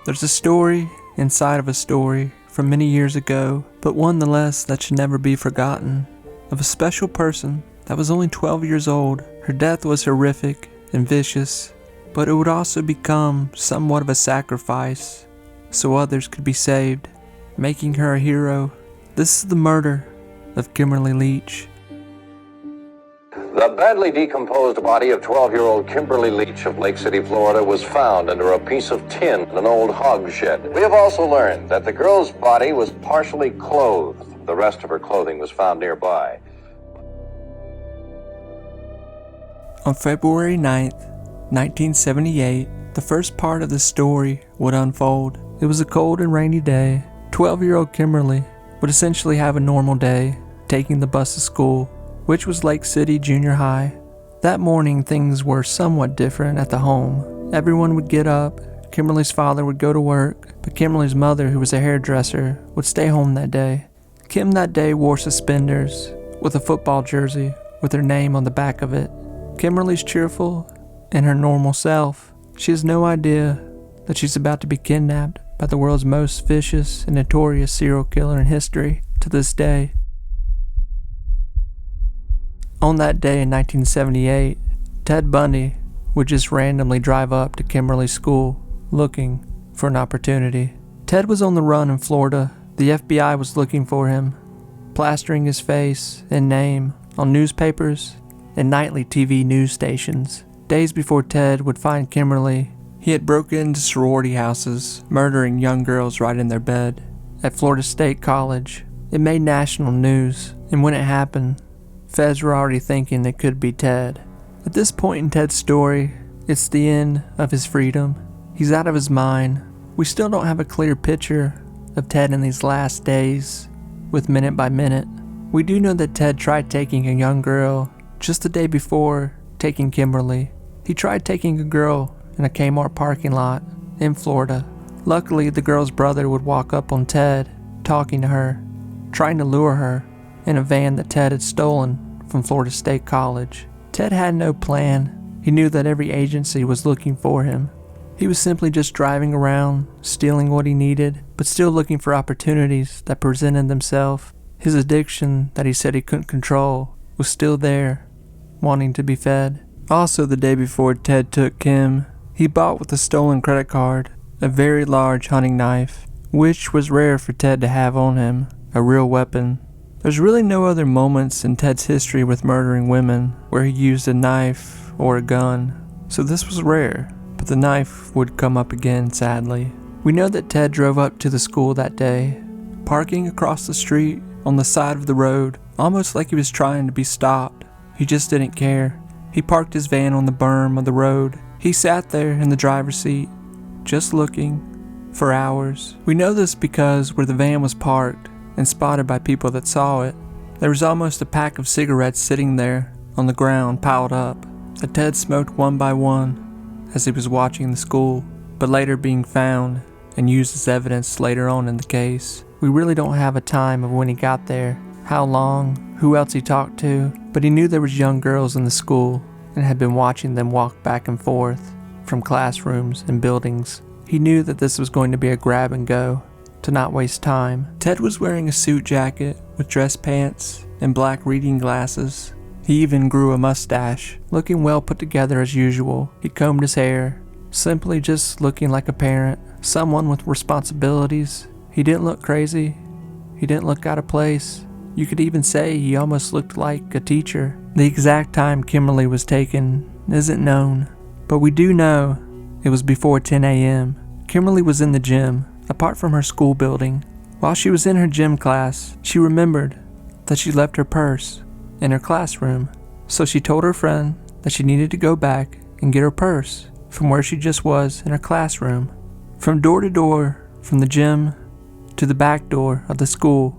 There's a story inside of a story from many years ago, but one nonetheless that should never be forgotten, of a special person that was only 12 years old. Her death was horrific and vicious, but it would also become somewhat of a sacrifice so others could be saved, making her a hero. This is the murder of Kimberly Leach. The badly decomposed body of 12-year-old Kimberly Leach of Lake City, Florida was found under a piece of tin in an old hog shed. We have also learned that the girl's body was partially clothed. The rest of her clothing was found nearby. On February 9th, 1978, the first part of the story would unfold. It was a cold and rainy day. 12-year-old Kimberly would essentially have a normal day, taking the bus to school, which was Lake City Junior High. That morning, things were somewhat different at the home. Everyone would get up. Kimberly's father would go to work, but Kimberly's mother, who was a hairdresser, would stay home that day. Kim that day wore suspenders with a football jersey with her name on the back of it. Kimberly's cheerful and her normal self. She has no idea that she's about to be kidnapped by the world's most vicious and notorious serial killer in history to this day. On that day in 1978, Ted Bundy would just randomly drive up to Kimberly's school looking for an opportunity. Ted was on the run in Florida. The FBI was looking for him, plastering his face and name on newspapers and nightly TV news stations. Days before Ted would find Kimberly, he had broken into sorority houses, murdering young girls right in their bed. At Florida State College, it made national news, and when it happened, feds were already thinking it could be Ted. At this point in Ted's story, it's the end of his freedom. He's out of his mind. We still don't have a clear picture of Ted in these last days, with minute by minute. We do know that Ted tried taking a young girl just the day before taking Kimberly. He tried taking a girl in a Kmart parking lot in Florida. Luckily, the girl's brother would walk up on Ted, talking to her, trying to lure her in a van that Ted had stolen from Florida State College. Ted had no plan. He knew that every agency was looking for him. He was simply just driving around, stealing what he needed, but still looking for opportunities that presented themselves. His addiction that he said he couldn't control was still there, wanting to be fed. Also, the day before Ted took Kim, he bought with a stolen credit card a very large hunting knife, which was rare for Ted to have on him, a real weapon. There's really no other moments in Ted's history with murdering women where he used a knife or a gun, so this was rare, but the knife would come up again, sadly. We know that Ted drove up to the school that day, parking across the street on the side of the road, almost like he was trying to be stopped. He just didn't care. He parked his van on the berm of the road. He sat there in the driver's seat, just looking, for hours. We know this because where the van was parked, and spotted by people that saw it, there was almost a pack of cigarettes sitting there on the ground piled up that Ted smoked one by one as he was watching the school, but later being found and used as evidence later on in the case. We really don't have a time of when he got there, how long, who else he talked to, but he knew there was young girls in the school and had been watching them walk back and forth from classrooms and buildings. He knew that this was going to be a grab and go, to not waste time. Ted was wearing a suit jacket with dress pants and black reading glasses. He even grew a mustache, looking well put together as usual. He combed his hair, simply just looking like a parent, someone with responsibilities. He didn't look crazy. He didn't look out of place. You could even say he almost looked like a teacher. The exact time Kimberly was taken isn't known, but we do know it was before 10 a.m. Kimberly was in the gym, apart from her school building. While she was in her gym class, she remembered that she left her purse in her classroom, so she told her friend that she needed to go back and get her purse from where she just was in her classroom. From door to door, from the gym to the back door of the school,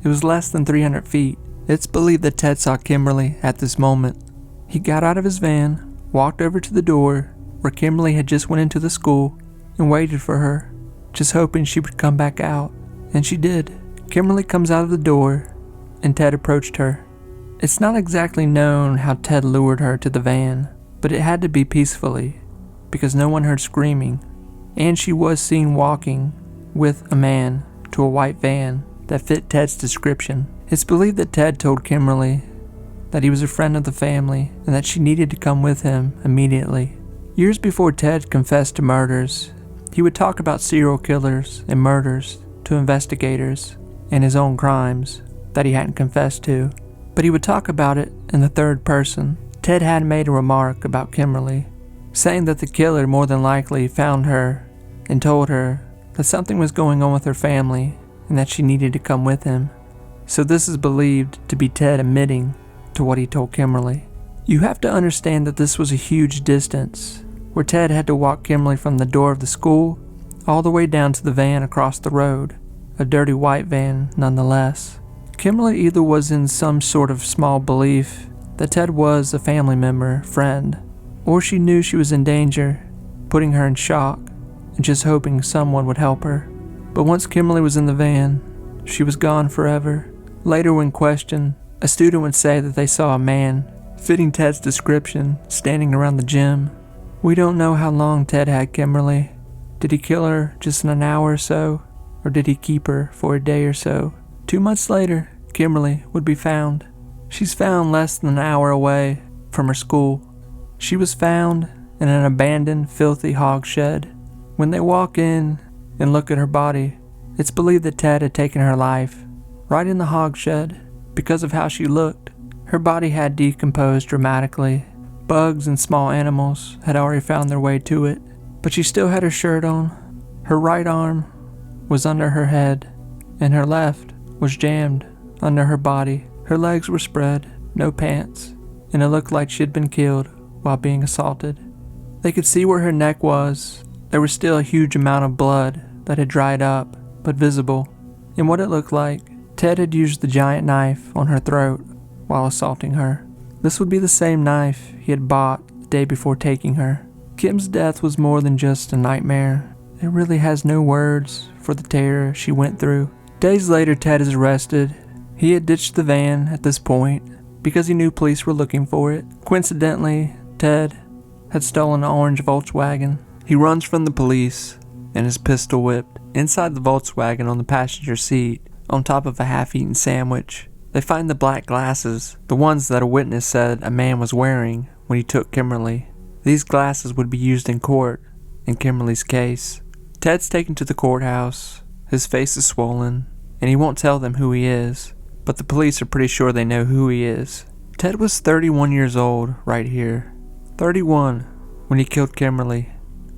it was less than 300 feet. It's believed that Ted saw Kimberly at this moment. He got out of his van, walked over to the door where Kimberly had just went into the school, and waited for her, just hoping she would come back out. And she did. Kimberly comes out of the door, and Ted approached her. It's not exactly known how Ted lured her to the van, but it had to be peacefully, because no one heard screaming, and she was seen walking with a man to a white van that fit Ted's description. It's believed that Ted told Kimberly that he was a friend of the family and that she needed to come with him immediately. Years before Ted confessed to murders, he would talk about serial killers and murders to investigators and his own crimes that he hadn't confessed to, but he would talk about it in the third person. Ted had made a remark about Kimberly, saying that the killer more than likely found her and told her that something was going on with her family and that she needed to come with him. So this is believed to be Ted admitting to what he told Kimberly. You have to understand that this was a huge distance, where Ted had to walk Kimberly from the door of the school all the way down to the van across the road, a dirty white van nonetheless. Kimberly either was in some sort of small belief that Ted was a family member, friend, or she knew she was in danger, putting her in shock and just hoping someone would help her. But once Kimberly was in the van, she was gone forever. Later, when questioned, a student would say that they saw a man fitting Ted's description standing around the gym. We don't know how long Ted had Kimberly. Did he kill her just in an hour or so, or did he keep her for a day or so? 2 months later, Kimberly would be found. She's found less than an hour away from her school. She was found in an abandoned, filthy hog shed. When they walk in and look at her body, it's believed that Ted had taken her life right in the hog shed because of how she looked. Her body had decomposed dramatically. Bugs and small animals had already found their way to it, but she still had her shirt on. Her right arm was under her head, and her left was jammed under her body. Her legs were spread, no pants, and it looked like she had been killed while being assaulted. They could see where her neck was. There was still a huge amount of blood that had dried up, but visible. And what it looked like, Ted had used the giant knife on her throat while assaulting her. This would be the same knife he had bought the day before taking her. Kim's death was more than just a nightmare. It really has no words for the terror she went through. Days later, Ted is arrested. He had ditched the van at this point because he knew police were looking for it. Coincidentally, Ted had stolen an orange Volkswagen. He runs from the police and is pistol whipped. Inside the Volkswagen, on the passenger seat, on top of a half-eaten sandwich, they find the black glasses, the ones that a witness said a man was wearing when he took Kimberly. These glasses would be used in court in Kimberly's case. Ted's taken to the courthouse. His face is swollen, and he won't tell them who he is, but the police are pretty sure they know who he is. Ted was 31 years old right here. 31 when he killed Kimberly,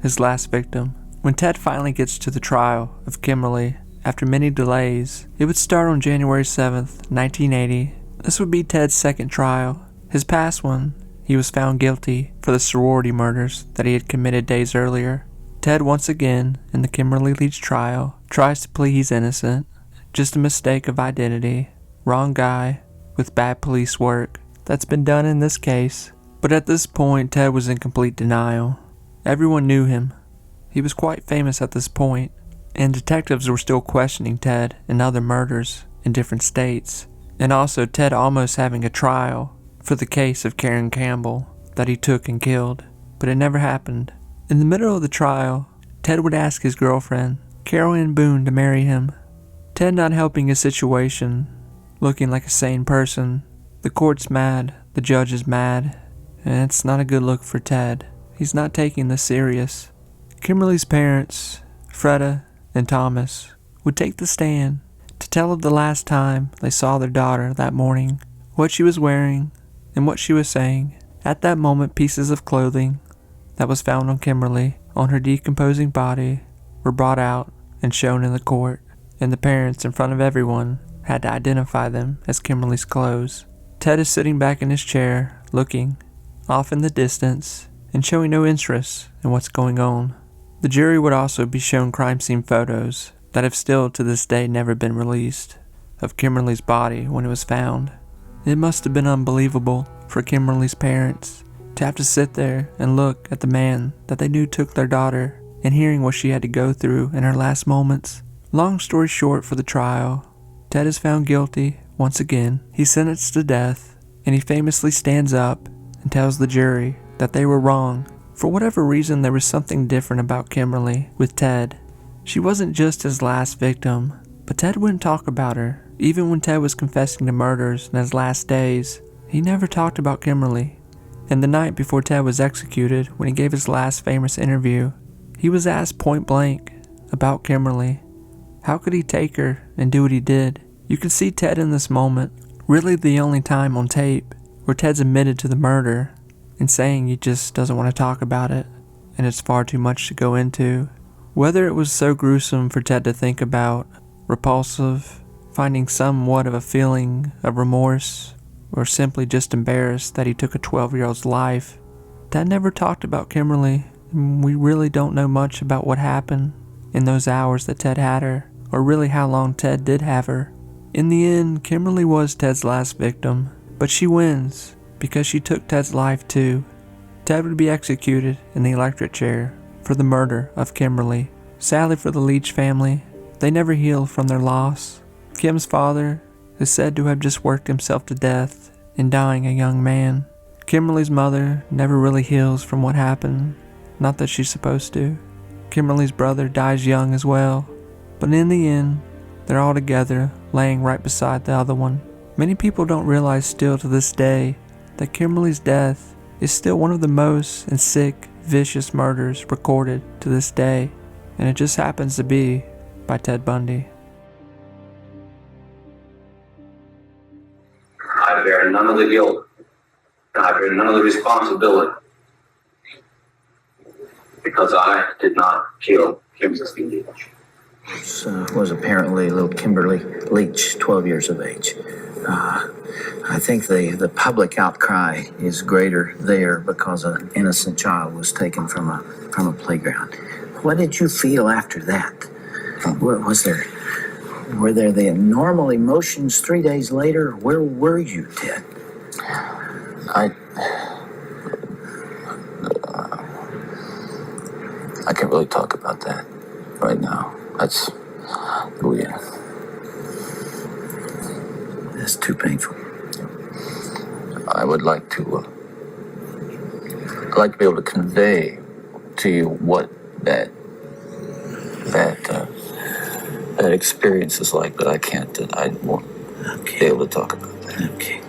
his last victim. When Ted finally gets to the trial of Kimberly, after many delays, it would start on January 7th, 1980. This would be Ted's second trial. His past one, he was found guilty for the sorority murders that he had committed days earlier. Ted, once again, in the Kimberly Leach trial, tries to plead he's innocent. Just a mistake of identity. Wrong guy with bad police work. That's been done in this case. But at this point, Ted was in complete denial. Everyone knew him. He was quite famous at this point, and detectives were still questioning Ted and other murders in different states, and also Ted almost having a trial for the case of Karen Campbell that he took and killed, but it never happened. In the middle of the trial, Ted would ask his girlfriend, Carol Ann Boone, to marry him. Ted not helping his situation, looking like a sane person. The court's mad, the judge is mad, and it's not a good look for Ted. He's not taking this serious. Kimberly's parents, Freda and Thomas, would take the stand to tell of the last time they saw their daughter that morning, what she was wearing, and what she was saying. At that moment, pieces of clothing that was found on Kimberly, on her decomposing body, were brought out and shown in the court, and the parents, in front of everyone, had to identify them as Kimberly's clothes. Ted is sitting back in his chair, looking off in the distance, and showing no interest in what's going on. The jury would also be shown crime scene photos that have still to this day never been released of Kimberly's body when it was found. It must have been unbelievable for Kimberly's parents to have to sit there and look at the man that they knew took their daughter and hearing what she had to go through in her last moments. Long story short, for the trial, Ted is found guilty once again. He's sentenced to death, and he famously stands up and tells the jury that they were wrong For whatever reason, there was something different about Kimberly with Ted. She wasn't just his last victim, but Ted wouldn't talk about her. Even when Ted was confessing to murders in his last days, he never talked about Kimberly. And the night before Ted was executed, when he gave his last famous interview, he was asked point blank about Kimberly. How could he take her and do what he did? You could see Ted in this moment, really the only time on tape, where Ted's admitted to the murder and saying he just doesn't want to talk about it, and it's far too much to go into. Whether it was so gruesome for Ted to think about, repulsive, finding somewhat of a feeling of remorse, or simply just embarrassed that he took a 12-year-old's life, Ted never talked about Kimberly, and we really don't know much about what happened in those hours that Ted had her, or really how long Ted did have her. In the end, Kimberly was Ted's last victim, but she wins because she took Ted's life too. Ted would be executed in the electric chair for the murder of Kimberly. Sadly for the Leach family, they never healed from their loss. Kim's father is said to have just worked himself to death in dying a young man. Kimberly's mother never really heals from what happened, not that she's supposed to. Kimberly's brother dies young as well, but in the end, they're all together, laying right beside the other one. Many people don't realize still to this day that Kimberly's death is still one of the most and sick, vicious murders recorded to this day, and it just happens to be by Ted Bundy. I bear none of the guilt, and I bear none of the responsibility, because I did not kill Kimberly Leach. This was apparently little Kimberly Leach, 12 years of age. I think the public outcry is greater there because an innocent child was taken from a playground. What did you feel after that? Were there the normal emotions 3 days later? Where were you, Ted? I can't really talk about that right now. That's too painful. I would like to. I'd like to be able to convey to you what that experience is like, but I can't. I won't be able to talk about that. Okay.